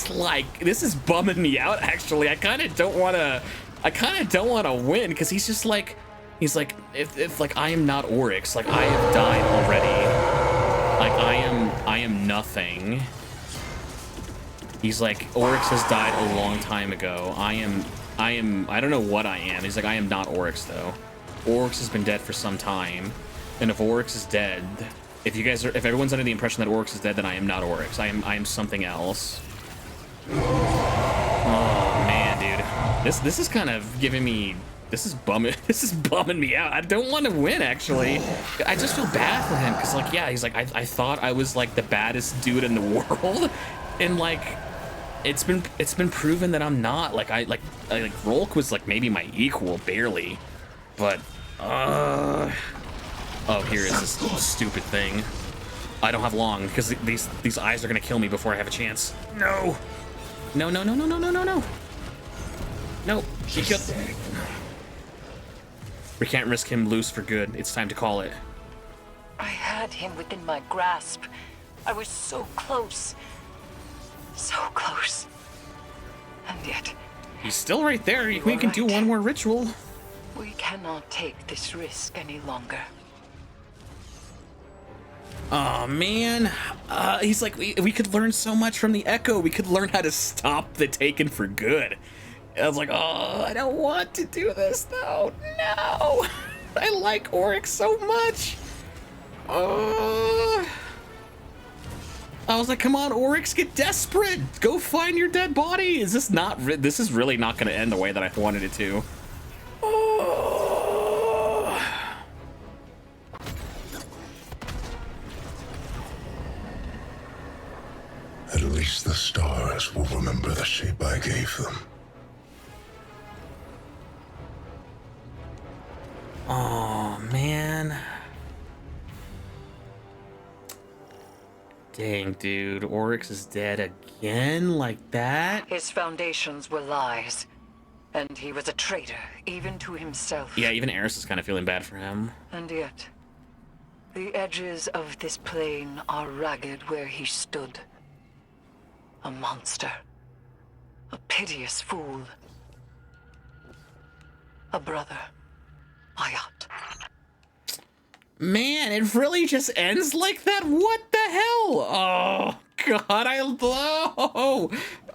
like, this is bumming me out actually. I kind of don't want to win, because he's just like, he's like, if like I am not Oryx, like I have died already. Like I am nothing. He's like, Oryx has died a long time ago. I don't know what I am. He's like, I am not Oryx though. Oryx has been dead for some time. And if Oryx is dead, if everyone's under the impression that Oryx is dead, then I am not Oryx. I am something else. Oh man, dude. This is kind of giving me, this is bumming me out. I don't want to win actually. I just feel bad for him, because like, yeah, he's like, I thought I was like the baddest dude in the world. And like, it's been proven that I'm not. Like Rolk was like maybe my equal, barely, but oh, here is this stupid thing. I don't have long, because these eyes are gonna kill me before I have a chance. No, no, no, no, no, no, no, no, no. No, he killed. We can't risk him loose for good. It's time to call it. I had him within my grasp. I was so close. So close. And yet... He's still right there. We can do one more ritual. We cannot take this risk any longer. Oh man. He's like, we could learn so much from the Echo. We could learn how to stop the Taken for good. I was like, oh, I don't want to do this though. No. I like Oryx so much. I was like, come on, Oryx, get desperate. Go find your dead body. Is this not, this is really not going to end the way that I wanted it to. Oh. At least the stars will remember the shape I gave them. Oh, man. Dang, dude. Oryx is dead again like that? His foundations were lies. And he was a traitor, even to himself. Yeah, even Eris is kind of feeling bad for him. And yet, the edges of this plane are ragged where he stood. A monster. A piteous fool. A brother. Ayat. Man, it really just ends like that? What the hell? Oh, God,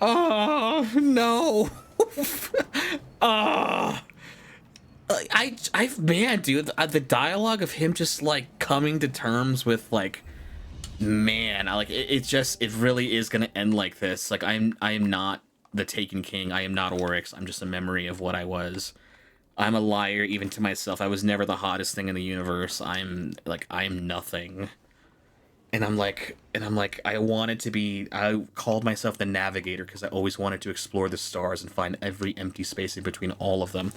oh, no. Man, dude, the dialogue of him just, like, coming to terms with, like, man, it really is gonna end like this. Like, I am not the Taken King. I am not Oryx. I'm just a memory of what I was. I'm a liar even to myself. I was never the hottest thing in the universe. I'm nothing. And I'm like, I wanted to be, I called myself the Navigator because I always wanted to explore the stars and find every empty space in between all of them.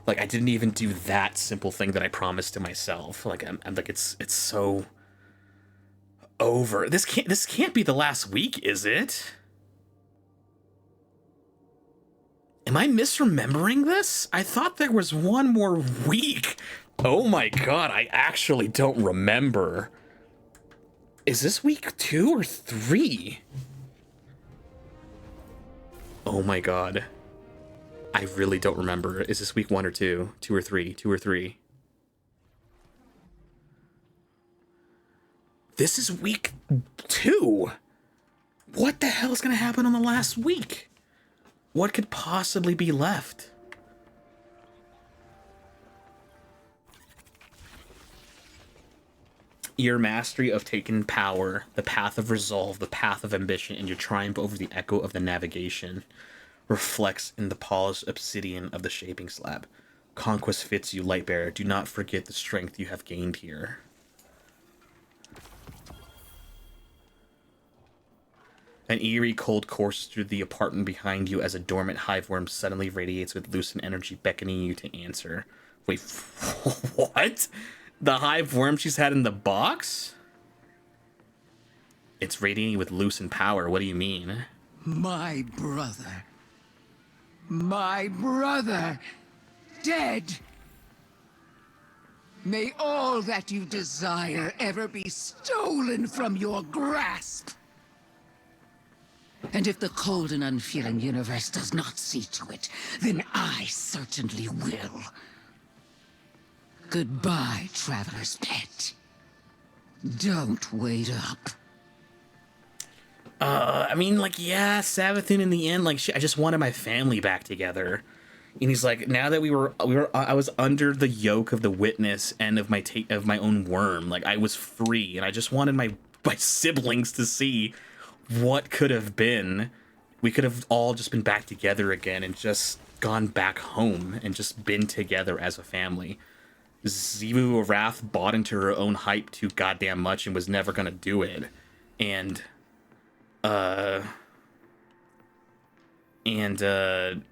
Like, I didn't even do that simple thing that I promised to myself. Like, I'm like, it's so over. This can't be the last week, is it? Am I misremembering this? I thought there was one more week. Oh my god, I actually don't remember. Is this week 2 or 3? Oh my god. I really don't remember. Is this week 1 or 2? 2 or 3? 2 or 3? This is week 2. What the hell is going to happen on the last week? What could possibly be left? Your mastery of taking power, the path of resolve, the path of ambition, and your triumph over the echo of the navigation reflects in the polished obsidian of the shaping slab. Conquest fits you, Lightbearer. Do not forget the strength you have gained here. An eerie cold courses through the apartment behind you as a dormant hiveworm suddenly radiates with lucent energy, beckoning you to answer. Wait, what? The hiveworm she's had in the box? It's radiating with lucent power. What do you mean? My brother. My brother. Dead. May all that you desire ever be stolen from your grasp. And if the cold and unfeeling universe does not see to it, then I certainly will. Goodbye, traveler's pet. Don't wait up. I mean, like, yeah, Savathun in the end, like, I just wanted my family back together. And he's like, now that I was under the yoke of the witness and of my own worm. Like, I was free, and I just wanted my siblings to see what could have been. We could have all just been back together again and just gone back home and just been together as a family. Xivu of Wrath bought into her own hype too goddamn much and was never gonna do it. And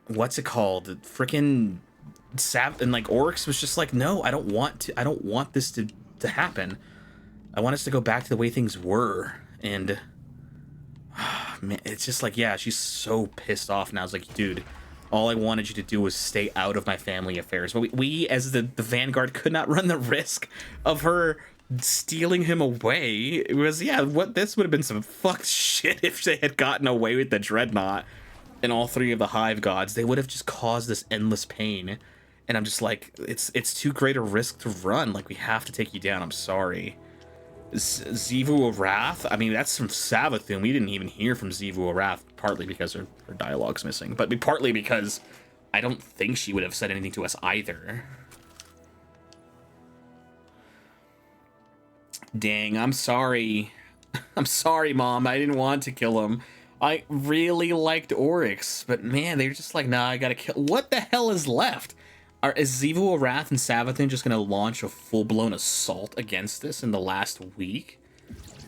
what's it called? Frickin' and like Oryx was just like, no, I don't want this to happen. I want us to go back to the way things were. And man, it's just like, yeah, she's so pissed off now. It's like, dude, all I wanted you to do was stay out of my family affairs. But we as the Vanguard, could not run the risk of her stealing him away. It was, yeah, this would have been some fucked shit if they had gotten away with the Dreadnought and all 3 of the Hive Gods. They would have just caused this endless pain. And I'm just like, it's too great a risk to run. Like, we have to take you down. I'm sorry. Xivu of Wrath, I mean, that's from Savathun. We didn't even hear from Xivu of Wrath, partly because her dialogue's missing, but partly because I don't think she would have said anything to us either. Dang, I'm sorry. I'm sorry, Mom. I didn't want to kill him. I really liked Oryx, but man, they're just like, nah, I gotta kill. What the hell is left? Is Xivu of Wrath and Savathun just gonna launch a full-blown assault against this in the last week?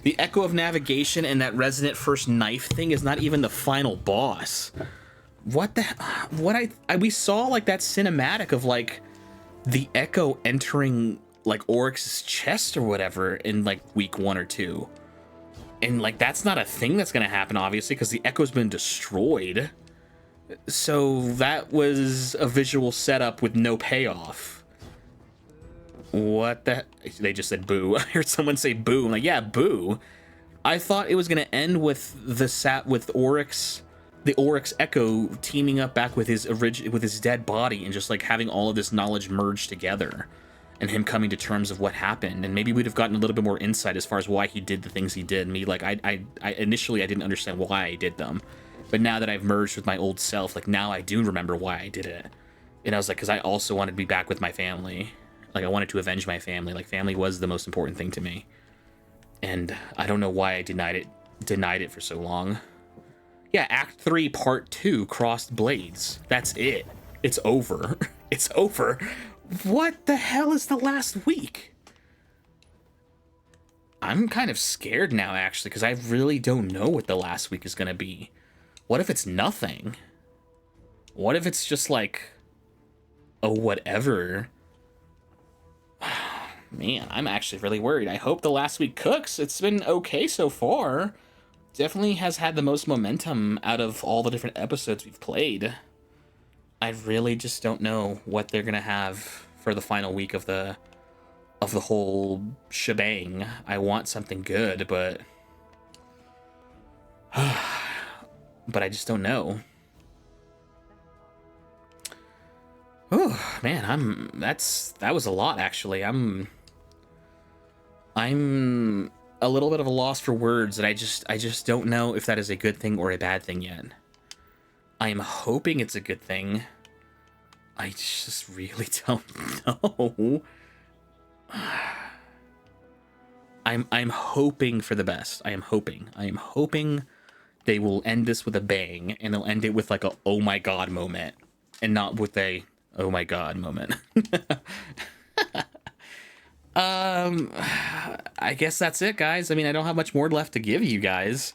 The Echo of Navigation and that Resonant First Knife thing is not even the final boss. What the... we saw, like, that cinematic of, like, the Echo entering, like, Oryx's chest or whatever in, like, week 1 or 2. And, like, that's not a thing that's gonna happen, obviously, because the Echo's been destroyed. So that was a visual setup with no payoff. What the... They just said boo. I heard someone say boo. I'm like, yeah, boo. I thought it was going to end with with Oryx, the Oryx Echo teaming up back with his dead body and just like having all of this knowledge merged together and him coming to terms of what happened. And maybe we'd have gotten a little bit more insight as far as why he did the things he did. Me, like, I initially I didn't understand why I did them. But now that I've merged with my old self, like, now I do remember why I did it. And I was like, because I also wanted to be back with my family. Like, I wanted to avenge my family. Like, family was the most important thing to me. And I don't know why I denied it for so long. Yeah, Act 3, Part 2, Crossed Blades. That's it. It's over. It's over. What the hell is the last week? I'm kind of scared now, actually, because I really don't know what the last week is going to be. What if it's nothing? What if it's just like a whatever? Man, I'm actually really worried. I hope the last week cooks. It's been okay so far. Definitely has had the most momentum out of all the different episodes we've played. I really just don't know what they're gonna have for the final week of the whole shebang. I want something good, but but I just don't know. Oh man, that was a lot actually. I'm a little bit of a loss for words, and I just don't know if that is a good thing or a bad thing yet. I am hoping it's a good thing. I just really don't know. I'm hoping for the best. I am hoping they will end this with a bang, and they'll end it with like a oh my god moment, and not with a oh my god moment. I guess that's it, guys. I mean, I don't have much more left to give you guys.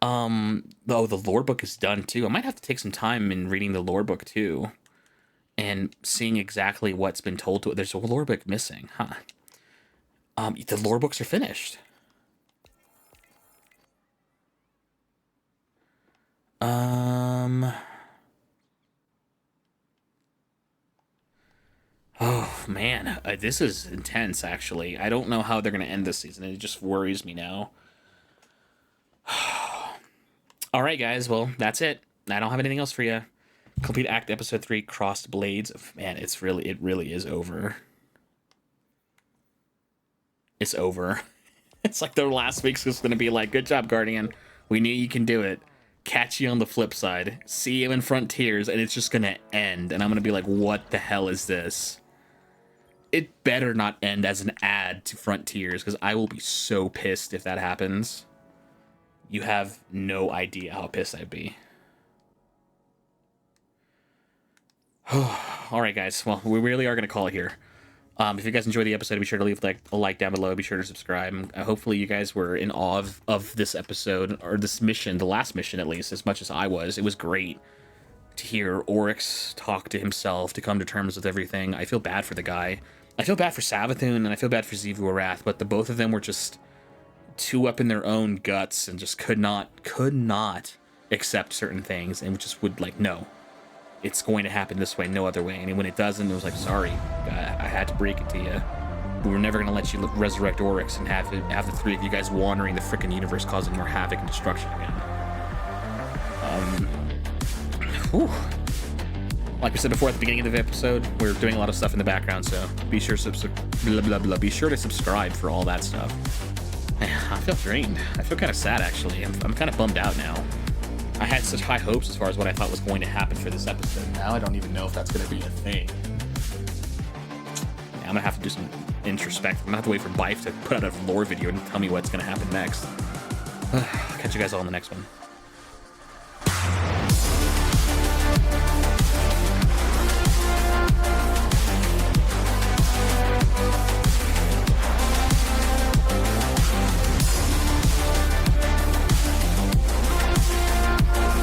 Oh, the lore book is done too. I might have to take some time in reading the lore book too, and seeing exactly what's been told to it. There's a lore book missing, huh? The lore books are finished. Oh man, this is intense actually. I don't know how they're gonna end this season. It just worries me now. All right, guys. Well, that's it. I don't have anything else for you. Complete Act Episode 3, Crossed Blades. Man, it really is over. It's over. It's like the last week's just gonna be like, good job, Guardian. We knew you can do it. Catch you on the flip side. See you in Frontiers, and it's just gonna end. And I'm gonna be like, what the hell is this? It better not end as an ad to Frontiers, because I will be so pissed if that happens. You have no idea how pissed I'd be. Alright, guys. Well, we really are going to call it here. If you guys enjoyed the episode, be sure to leave a like down below. Be sure to subscribe. Hopefully you guys were in awe of this episode, or this mission, the last mission at least, as much as I was. It was great to hear Oryx talk to himself, to come to terms with everything. I feel bad for the guy. I feel bad for Savathun, and I feel bad for Xivu Arath, but the both of them were just too up in their own guts and just could not accept certain things, and just would like, no, it's going to happen this way, no other way. And when it doesn't, it was like, sorry, I had to break it to you. We were never going to let you resurrect Oryx and have the three of you guys wandering the frickin' universe, causing more havoc and destruction again. Like I said before at the beginning of the episode, we're doing a lot of stuff in the background, so be sure to subscribe for all that stuff. I feel drained. I feel kind of sad, actually. I'm kind of bummed out now. I had such high hopes as far as what I thought was going to happen for this episode. Now I don't even know if that's going to be a thing. Yeah, I'm going to have to do some introspective. I'm going to have to wait for Bife to put out a lore video and tell me what's going to happen next. Catch you guys all in the next one.